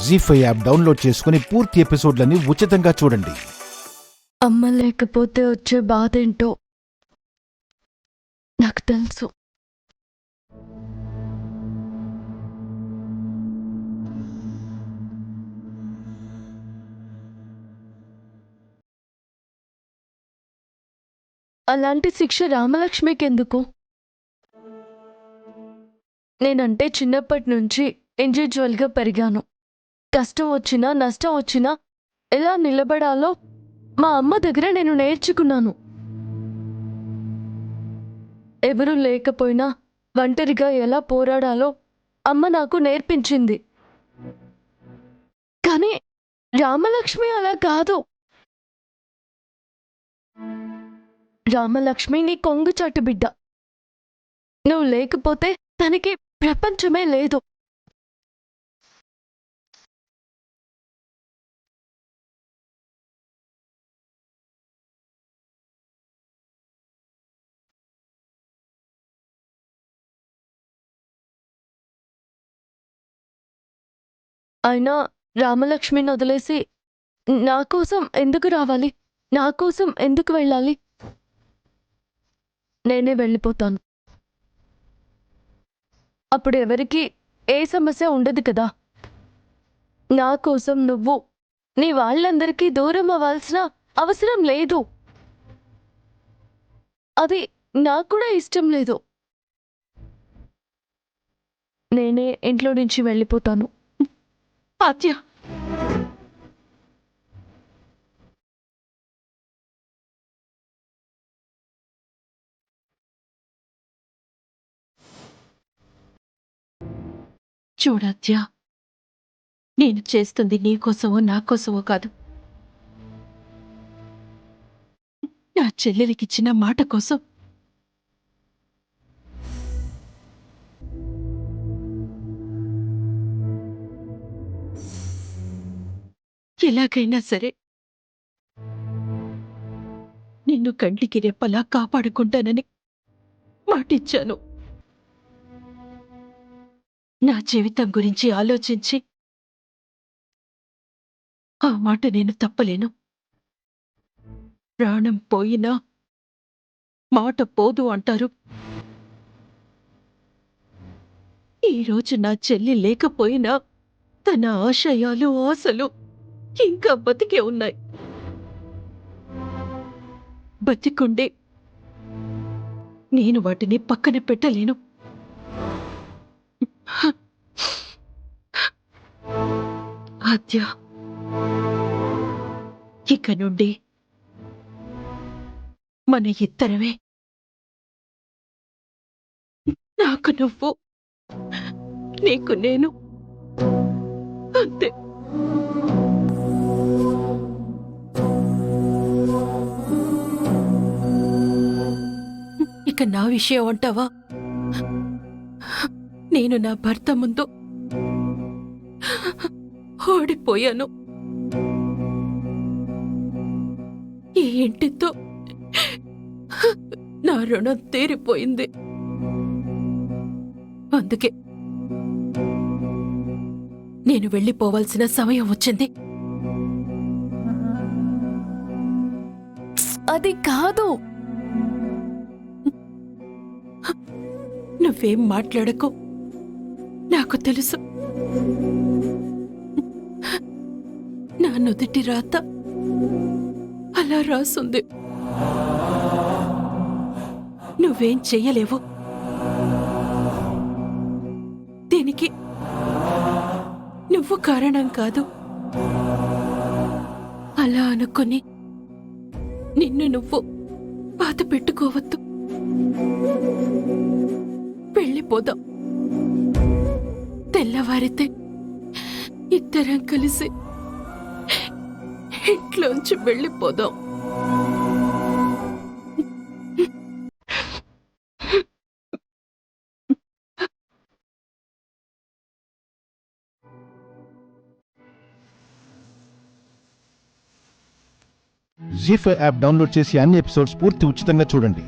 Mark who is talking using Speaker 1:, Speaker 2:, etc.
Speaker 1: జీ5 app download చేసుకుని పూర్తి ఎపిసోడ్లని ఉచితంగా చూడండి.
Speaker 2: అమ్మ లేకపోతే వచ్చే బాధ ఏంటో నాకు తెలుసు. అలాంటి శిక్ష రామలక్ష్మికి ఎందుకు? నేనంటే చిన్నప్పటి నుంచి ఇండివిజువల్గా పెరిగాను. కష్టం వచ్చినా నష్టం వచ్చినా ఎలా నిలబడాలో మా అమ్మ దగ్గర నేను నేర్చుకున్నాను. ఎవరూ లేకపోయినా ఒంటరిగా ఎలా పోరాడాలో అమ్మ నాకు నేర్పించింది. కానీ రామలక్ష్మి అలా కాదు. రామలక్ష్మి నీ కొంగుచాటు బిడ్డ. నువ్వు లేకపోతే తనకి ప్రపంచమే లేదు. అయినా రామలక్ష్మిని వదిలేసి నా కోసం ఎందుకు రావాలి? నా కోసం ఎందుకు వెళ్ళాలి? నేనే వెళ్ళిపోతాను. అప్పుడు ఎవరికి ఏ సమస్య ఉండదు కదా. నా కోసం నువ్వు నీ వాళ్ళందరికీ దూరం అవ్వాల్సిన అవసరం లేదు. అది నాకు కూడా ఇష్టం లేదు. నేనే ఇంట్లో నుంచి వెళ్ళిపోతాను.
Speaker 3: ఆద్య, చూడాద్య, నేను చేస్తుంది నీకోసమో నాకోసమో కాదు, నా చెల్లెలికిచ్చిన మాట కోసం. ఎలాగైనా సరే నిన్ను కంటికి రెప్పలా కాపాడుకుంటానని మాటిచ్చాను. నా జీవితం గురించి ఆలోచించి ఆ మాట నేను తప్పలేను. ప్రాణం పోయినా మాట పోదు అంటారు. ఈరోజు నా చెల్లి లేకపోయినా తన ఆశయాలు ఆశలు ఇంకా బతికే ఉన్నాయి. బతికుండే నేను వాటిని పక్కన పెట్టలేను. ఆద్య, ఇక నుండి మన ఇద్దరమే. నాకు నువ్వు, నీకు నేను, అంతే. ఇక నా విషయం అంటావా? నేను నా భర్త ముందు ఓడిపోయాను. ఈ ఇంటితో నా రుణం తీరిపోయింది. అందుకే నేను వెళ్ళిపోవాల్సిన సమయం వచ్చింది.
Speaker 2: అది కాదు.
Speaker 3: నువ్వేం మాట్లాడకు, నాకు తెలుసు. నా నుదుటి రాత అలా రాసుంది. నువ్వేం చెయ్యలేవు. దీనికి నువ్వు కారణం కాదు. అలా అనుకుని నిన్ను నువ్వు బాధ పెట్టుకోవద్దు. వెళ్ళిపోదాం. తెల్లవారితే ఇద్దరం కలిసి ఇంట్లోంచి వెళ్ళిపోదాం.
Speaker 1: జీ5 యాప్ డౌన్లోడ్ చేసి అన్ని ఎపిసోడ్స్ పూర్తి ఉచితంగా చూడండి.